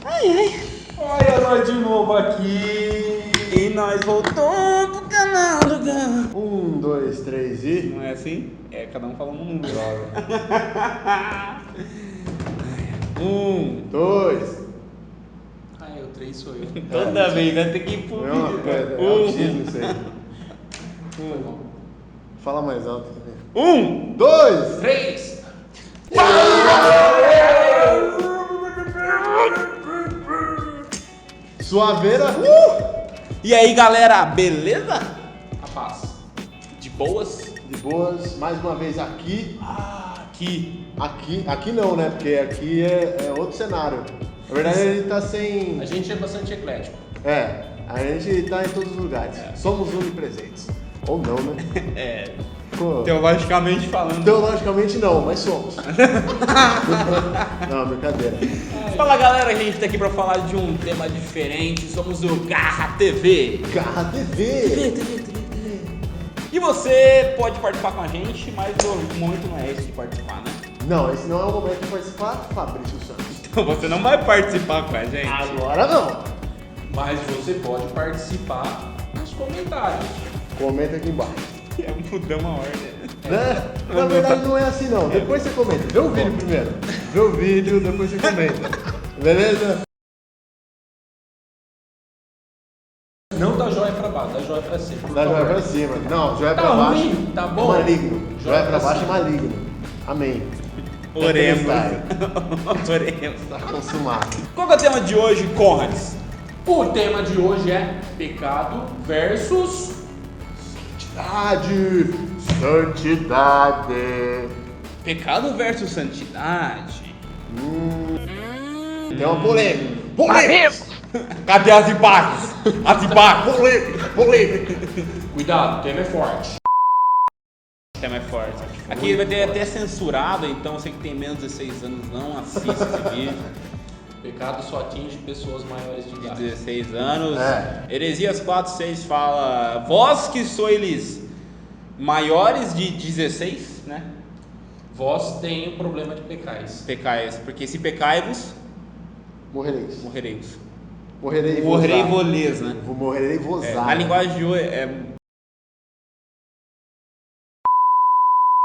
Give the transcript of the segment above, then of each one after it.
Ai, ai. Olha nós de novo aqui. E nós voltamos pro canal do Gão. 1, 2, 3 e... Não é assim? É, cada um fala um número. 1, 2... Ah, o 3 sou eu. Toda vez vai ter que ir pro Não, vídeo. é autismo isso aí. Foi bom. Fala mais alto. 1, 2... 3. Suaveira. E aí, galera, beleza? A paz. De boas? De boas, mais uma vez aqui. Aqui. Aqui não, né? Porque aqui é outro cenário. Na verdade, a gente tá sem... A gente é bastante eclético. A gente tá em todos os lugares. Somos onipresentes. Ou não, né? É, Pô, teologicamente falando. teologicamente não, mas somos. Não, brincadeira. Fala, galera, a gente tá aqui pra falar de um tema diferente. Somos o Garra TV. Garra TV. E você pode participar com a gente, mas o momento não é esse de participar, né? Não, esse não é o momento de participar, Fabrício Santos. Então você não vai participar com a gente. Agora não. Mas você pode participar nos comentários. Comenta aqui embaixo. Mudamos a ordem. Né? Na verdade não é assim não. Depois você comenta. Vê o vídeo primeiro. Vê o vídeo, depois você comenta. Beleza? Não dá joia pra baixo, dá joia pra cima. por Dá joia favor. pra cima. Não, joia Tá pra baixo. ruim, tá bom? Maligno. Joia pra baixo é cima. maligno. Amém. Oremos. Tempestade. Oremos. Tá consumado. Qual que é o tema de hoje, Conrads? O tema de hoje é pecado versus... Santidade. Pecado versus santidade. Tem uma polêmica. Polêmica. Cadê as imagens? As imagens. Polêmica. Cuidado, o tema é forte. O tema é forte. Aqui vai ter até censurado, então você que tem menos de 16 anos não assista esse vídeo. Pecado só atinge pessoas maiores de De idade. 16 anos. É. Heresias 4:6 fala: vós que sois maiores de 16, né? Vós tem o problema de pecais. Pecais, porque se pecai-vos, Morrereis. morrereis. Morrerei Morrerei vosar. volês, né? Morrerei vosar. Na linguagem de hoje é.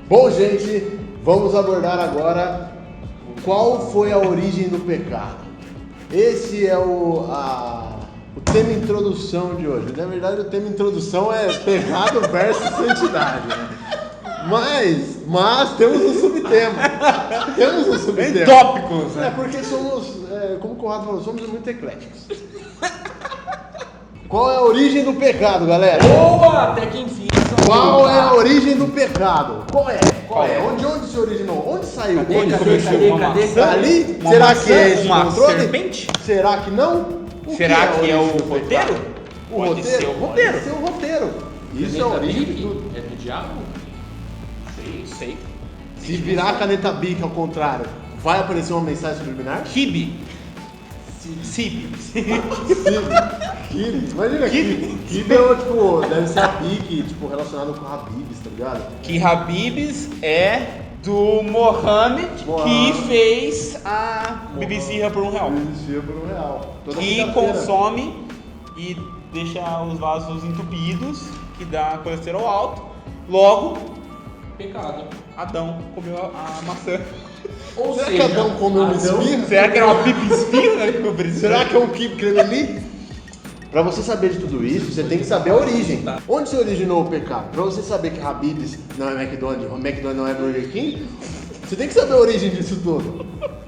Bom, gente, vamos abordar agora qual foi a origem do pecado. Esse é o tema introdução de hoje. Na verdade, o tema introdução é pecado versus santidade, né? Mas temos um subtema. Temos um subtema. Tópicos, É né? porque somos, como o Conrado falou, somos muito ecléticos. Qual é a origem do pecado, galera? Boa! Até que enfim. Qual é a origem do pecado? Qual é? Onde se originou? Onde saiu? Cadê? Onde Cadê? surgiu? Cadê? Ali? Uma Será maçã? que é esse Uma controle? serpente? Será que não? O Será que é a origem o do roteiro? pecado? O Pode roteiro? ser o roteiro. Pode ser o roteiro. Isso é a origem de tudo. É do diabo? Sei. Se virar a caneta Bic ao contrário, vai aparecer uma mensagem subliminar? Kibe. Sib. Kibe. Imagina Kibe. Kibe é tipo, deve ser a Bic, tipo, relacionado com Habibs, tá ligado? Que Habibs é do Mohamed que fez a BBC por R$1. Existia por R$1. Toda Que quinta-feira. consome e deixa os vasos entupidos, que dá colesterol alto. Logo, Pecado. Adão comeu a maçã. Ou Será seja, que Adão comeu um Adão- espirro? Será que era uma pipa espinho, né? Será que é um Kibe Kremlin? Pra você saber de tudo isso, você tem que saber a origem. Onde se originou o pecado? Pra você saber que Habib's não é McDonald's, o McDonald's não é Burger King, você tem que saber a origem disso tudo.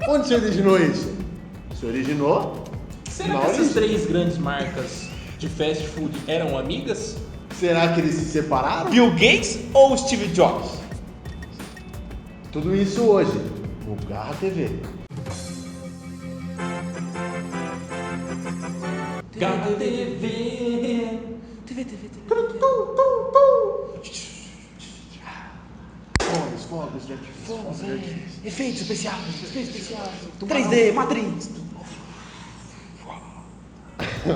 Onde se originou isso? Se originou Será na que essas origem. 3 grandes marcas de fast food eram amigas? Será que eles se separaram? Bill Gates ou Steve Jobs? Tudo isso hoje no Garra TV. Garra TV. Fogos de artifício. Efeitos especiais. 3D, Matrix.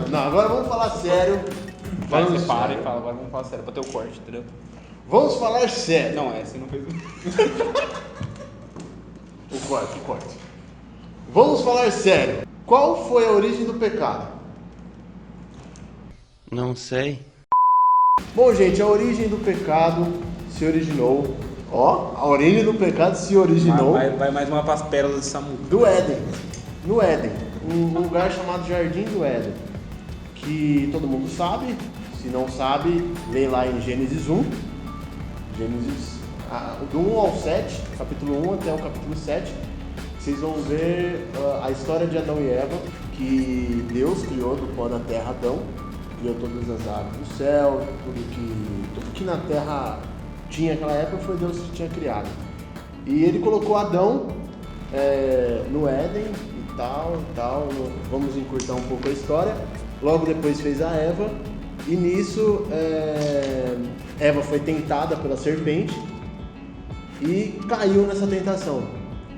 Não, agora vamos falar sério. Vai, Vamos você para sério. e fala, agora vamos falar sério, pra ter o corte, entendeu? Vamos falar sério. Não, você não fez. O corte. Vamos falar sério. Qual foi a origem do pecado? Não sei. Bom, gente, a origem do pecado se originou. A origem do pecado se originou Vai mais uma pras pérolas de Samu. do Éden. No Éden, um lugar chamado Jardim do Éden, que todo mundo sabe. Se não sabe, lê lá em Gênesis 1. Do 1 ao 7, capítulo 1 até o capítulo 7, vocês vão ver a história de Adão e Eva, que Deus criou do pó da terra Adão, criou todas as aves do céu, tudo que na terra tinha naquela época foi Deus que tinha criado. E ele colocou Adão no Éden e tal, vamos encurtar um pouco a história. Logo depois fez a Eva, e nisso Eva foi tentada pela serpente e caiu nessa tentação.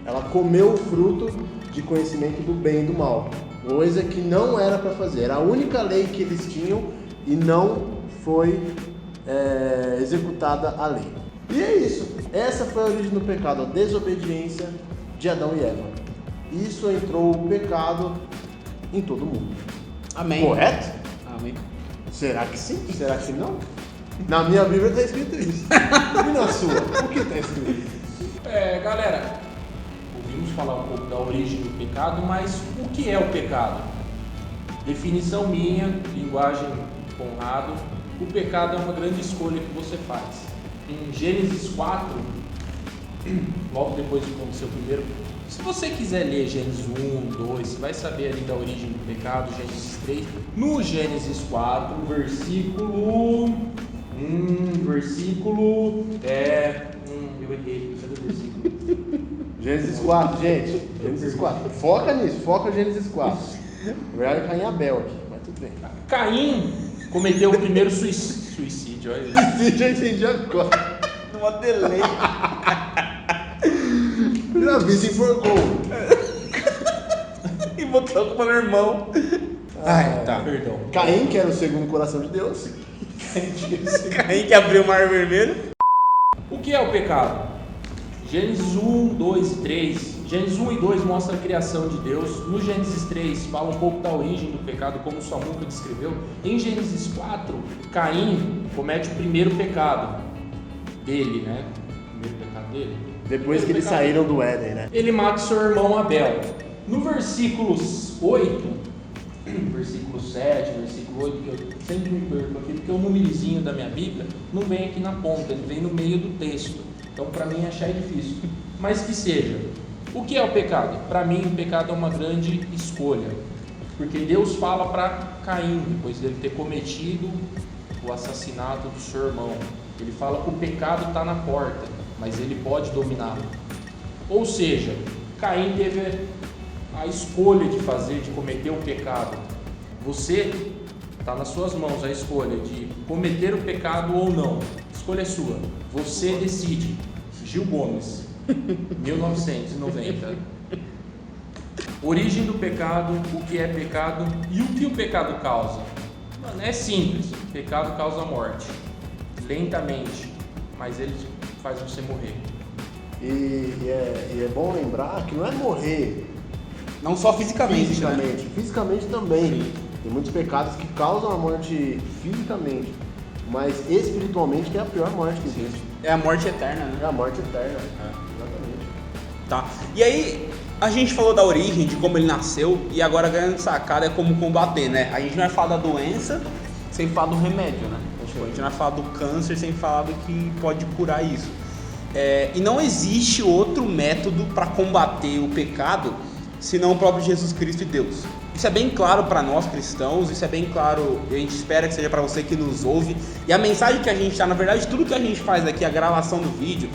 Ela comeu o fruto de conhecimento do bem e do mal, coisa que não era para fazer. Era a única lei que eles tinham e não foi executada a lei. E é isso. Essa foi a origem do pecado, a desobediência de Adão e Eva. Isso entrou o pecado em todo mundo. Amém. Correto? Amém. Será que sim? Será que não? Na minha Bíblia está escrito isso. E na sua? O que está escrito? Galera, ouvimos falar um pouco da origem do pecado, mas o que é o pecado? Definição minha, linguagem Conrado, o pecado é uma grande escolha que você faz. Em Gênesis 4, logo depois de acontecer o primeiro, se você quiser ler Gênesis 1, 2, você vai saber ali da origem do pecado, Gênesis 3, no Gênesis 4, eu errei, cadê o versículo? Gênesis 4, gente. Gênesis 4. Foca nisso, foca Gênesis 4. Na verdade, Caim e Abel aqui, mas tudo bem. Caim cometeu o primeiro suicídio, olha isso. Esse já entendi agora. Numa delay. Já vi, se enforcou. E botou a culpa no irmão. Ai, tá. Perdão. Caim, que era o segundo coração de Deus. Caim que abriu o mar vermelho. O que é o pecado? Gênesis 1, 2 e 3. Gênesis 1 e 2 mostra a criação de Deus. No Gênesis 3 fala um pouco da origem do pecado, como o Samuca descreveu. Em Gênesis 4, Caim comete o primeiro pecado dele, né? O primeiro pecado dele. Depois que eles saíram do Éden, né? Ele mata seu irmão Abel. No versículo 8, versículo 7, versículo 8, que eu sempre me perco aqui, porque o numerizinho da minha Bíblia não vem aqui na ponta, ele vem no meio do texto. Então, para mim, achar é difícil. Mas que seja. O que é o pecado? Para mim, o pecado é uma grande escolha. Porque Deus fala para Caim, depois dele ter cometido o assassinato do seu irmão. Ele fala que o pecado está na porta, mas ele pode dominá-lo. Ou seja, Caim teve a escolha de cometer o pecado. Você está nas suas mãos a escolha de cometer o pecado ou não. A escolha é sua. Você decide. Gil Gomes, 1990. Origem do pecado, o que é pecado e o que o pecado causa. Mano, é simples. O pecado causa morte. Lentamente. Mas ele faz você morrer. E é bom lembrar que não é morrer Não só fisicamente, né? fisicamente também. Tem muitos pecados que causam a morte fisicamente, mas espiritualmente que é a pior morte que existe. É a morte eterna, né? É a morte eterna. Exatamente. Tá. E aí, a gente falou da origem, de como ele nasceu, e agora a grande sacada é como combater, né? A gente não vai falar da doença sem falar do remédio, né? A gente não vai falar do câncer sem falar do que pode curar isso. E não existe outro método para combater o pecado senão o próprio Jesus Cristo e Deus. Isso é bem claro para nós cristãos, isso é bem claro, e a gente espera que seja para você que nos ouve. E a mensagem que a gente na verdade, tudo que a gente faz aqui, a gravação do vídeo,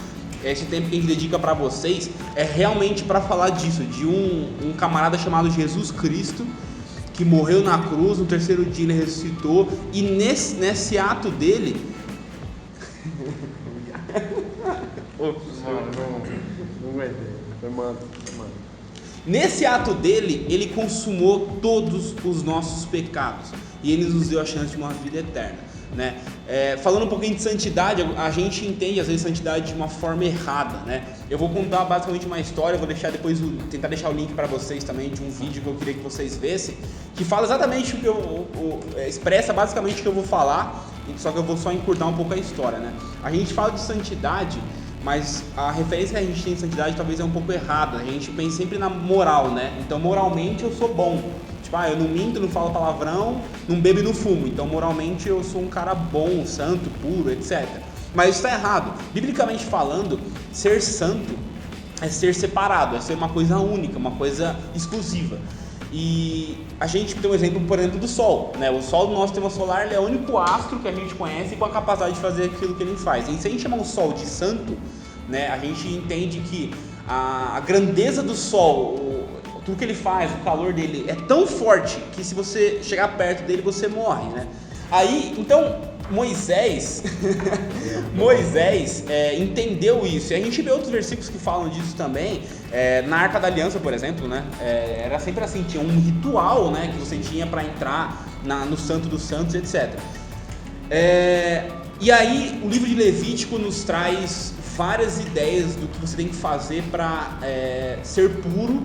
esse tempo que a gente dedica para vocês, é realmente para falar disso, de um camarada chamado Jesus Cristo, que morreu na cruz, no terceiro dia ele ressuscitou, e nesse ato dele... Não aguentei. Foi mano. Nesse ato dele, ele consumou todos os nossos pecados e ele nos deu a chance de uma vida eterna, né? Falando um pouquinho de santidade, a gente entende às vezes santidade de uma forma errada, né? Eu vou contar basicamente uma história, vou deixar depois tentar deixar o link para vocês também de um vídeo que eu queria que vocês vissem, que fala exatamente o que expressa basicamente o que eu vou falar, só que eu vou só encurtar um pouco a história, né? A gente fala de santidade, mas a referência que a gente tem de santidade talvez é um pouco errada. A gente pensa sempre na moral, né? Então moralmente eu sou bom. Tipo, eu não minto, não falo palavrão, não bebo e não fumo. Então moralmente eu sou um cara bom, santo, puro, etc. Mas isso está errado. Biblicamente falando, ser santo é ser separado, é ser uma coisa única, uma coisa exclusiva. E a gente tem um exemplo, por exemplo, do Sol, né? O Sol do nosso sistema solar, ele é o único astro que a gente conhece com a capacidade de fazer aquilo que ele faz. E se a gente chamar o Sol de santo, né, a gente entende que a grandeza do Sol, tudo que ele faz, o calor dele é tão forte que se você chegar perto dele, você morre, né? Aí, então, Moisés entendeu isso, e a gente vê outros versículos que falam disso também. Na Arca da Aliança, por exemplo, né, era sempre assim, tinha um ritual, né, que você tinha para entrar no Santo dos Santos, etc. E aí o livro de Levítico nos traz várias ideias do que você tem que fazer para ser puro,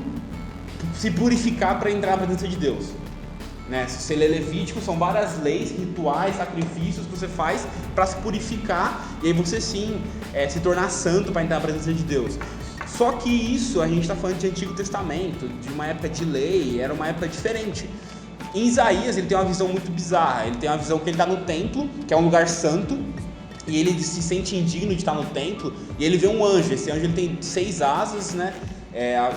se purificar para entrar na presença de Deus. Né? Se você lê Levítico, são várias leis, rituais, sacrifícios que você faz para se purificar e aí você sim se tornar santo para entrar na presença de Deus. Só que isso, a gente está falando de Antigo Testamento, de uma época de lei, era uma época diferente. Em Isaías ele tem uma visão muito bizarra, ele tem uma visão que ele está no templo, que é um lugar santo, e ele se sente indigno de estar no templo, e ele vê um anjo. Esse anjo ele tem 6 asas, né?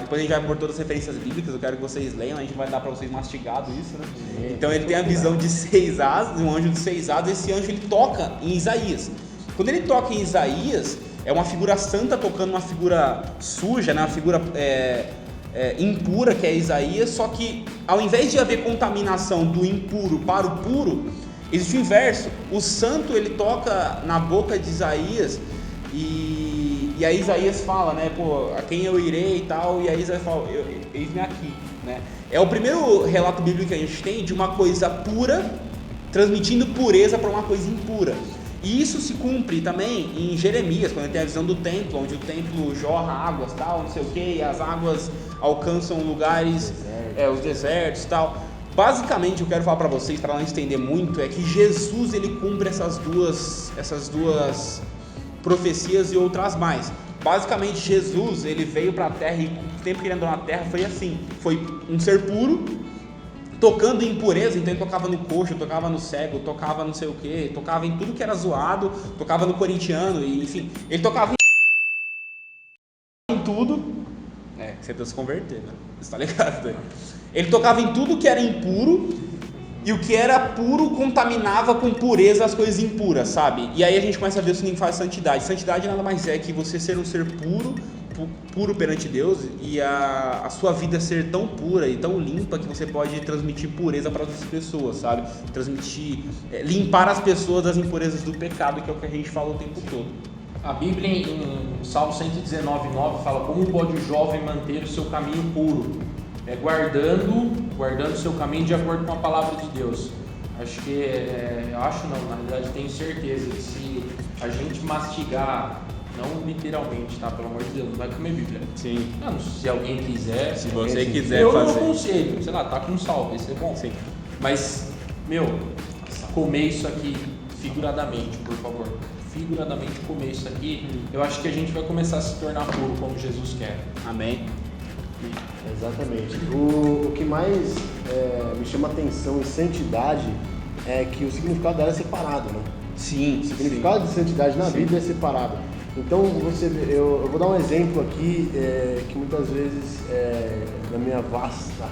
Depois a gente vai pôr todas as referências bíblicas, eu quero que vocês leiam, a gente vai dar para vocês mastigado isso, né? Então ele tem a visão de 6 asas, um anjo de 6 asas. Esse anjo ele toca em Isaías. Quando ele toca em Isaías, é uma figura santa tocando uma figura suja, né? Uma figura impura, que é Isaías. Só que ao invés de haver contaminação do impuro para o puro, existe o inverso. O santo ele toca na boca de Isaías e aí Isaías fala, né, a quem eu irei e tal, e aí Isaías fala, eis-me aqui, né? É o primeiro relato bíblico que a gente tem de uma coisa pura transmitindo pureza para uma coisa impura. E isso se cumpre também em Jeremias, quando ele tem a visão do templo, onde o templo jorra águas, tal, não sei o que, e as águas alcançam lugares, os desertos, tal. Basicamente, eu quero falar para vocês, para não estender muito, é que Jesus ele cumpre essas duas profecias e outras mais. Basicamente, Jesus ele veio para a Terra e o tempo que ele andou na Terra foi assim, foi um ser puro, tocando em impureza. Então ele tocava no coxo, tocava no cego, tocava não sei o que, tocava em tudo que era zoado, tocava no corintiano, e enfim, ele tocava em tudo. Você precisa se converter, né? Você tá ligado, né? Ele tocava em tudo que era impuro, e o que era puro contaminava com pureza as coisas impuras, sabe? E aí a gente começa a ver o significado de santidade. Santidade nada mais é que você ser um ser puro perante Deus, e a sua vida ser tão pura e tão limpa que você pode transmitir pureza para outras pessoas, sabe? Limpar as pessoas das impurezas do pecado, que é o que a gente fala o tempo todo. A Bíblia em Salmo 119:9 fala como pode o jovem manter o seu caminho puro, guardando o seu caminho de acordo com a palavra de Deus. Na realidade tenho certeza que se a gente mastigar, não literalmente, tá? Pelo amor de Deus, não vai comer Bíblia. Sim. Não, se alguém quiser. Se você quiser eu fazer. Eu não aconselho, sei lá, tá com sal, vai ser bom. Sim. Mas, comer isso aqui figuradamente, por favor. Figuradamente comer isso aqui, eu acho que a gente vai começar a se tornar puro como Jesus quer. Amém. Exatamente. O que mais me chama atenção em santidade é que o significado dela é separado, né? Sim. O significado de santidade na Bíblia é separado. Então, eu vou dar um exemplo aqui que muitas vezes na minha vasta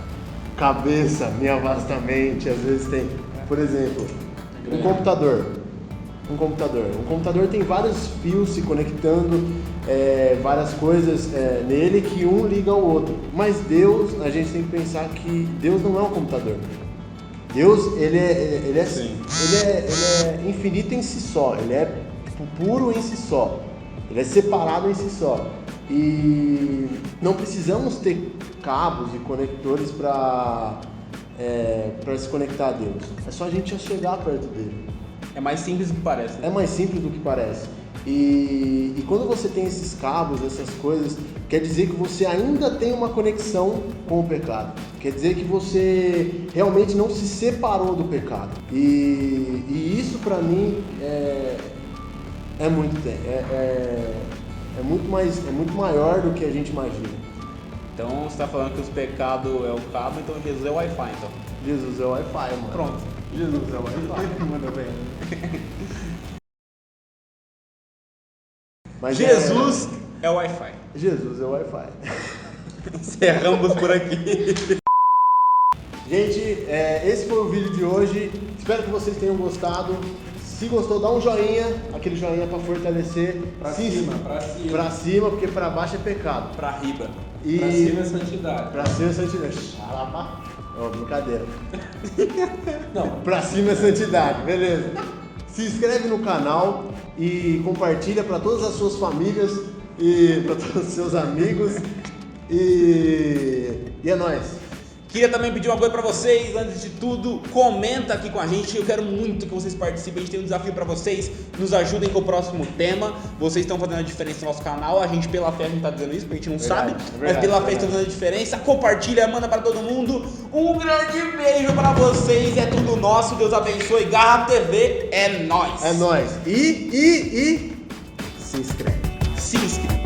cabeça, minha vasta mente, às vezes tem. Por exemplo, um computador. Um computador tem vários fios se conectando, várias coisas nele que um liga ao outro. Mas Deus, a gente tem que pensar que Deus não é um computador. Deus, ele é infinito em si só, ele é puro em si só, ele é separado em si só. E não precisamos ter cabos e conectores para se conectar a Deus. É só a gente chegar perto dele. É mais simples do que parece. É mais simples do que parece. E quando você tem esses cabos, essas coisas, quer dizer que você ainda tem uma conexão com o pecado. Quer dizer que você realmente não se separou do pecado. E isso para mim é muito maior do que a gente imagina. Então você está falando que os pecados é o cabo, então Jesus é o Wi-Fi, então. Jesus é o Wi-Fi, mano. Pronto. Jesus é o Wi-Fi. Manda bem. Mas Jesus é o Wi-Fi. Jesus é o Wi-Fi. Encerramos por aqui. Gente, esse foi o vídeo de hoje. Espero que vocês tenham gostado. Se gostou, dá um joinha, aquele joinha para fortalecer. Pra cima. Pra cima, porque pra baixo é pecado. Pra riba. E Pra cima é santidade. pra cima é santidade. Xalapa. Ó, brincadeira. Não, Pra cima é santidade, beleza. Se inscreve no canal e compartilha para todas as suas famílias e para todos os seus amigos. E é nóis. Queria também pedir uma coisa pra vocês, antes de tudo, comenta aqui com a gente, eu quero muito que vocês participem, a gente tem um desafio pra vocês, nos ajudem com o próximo tema, vocês estão fazendo a diferença no nosso canal, a gente pela fé a gente tá dizendo isso, porque a gente não sabe, mas pela fé estão fazendo a diferença, compartilha, manda pra todo mundo, um grande beijo pra vocês, é tudo nosso, Deus abençoe, Garra TV, é nóis! É nóis. E se inscreve. Se inscreva.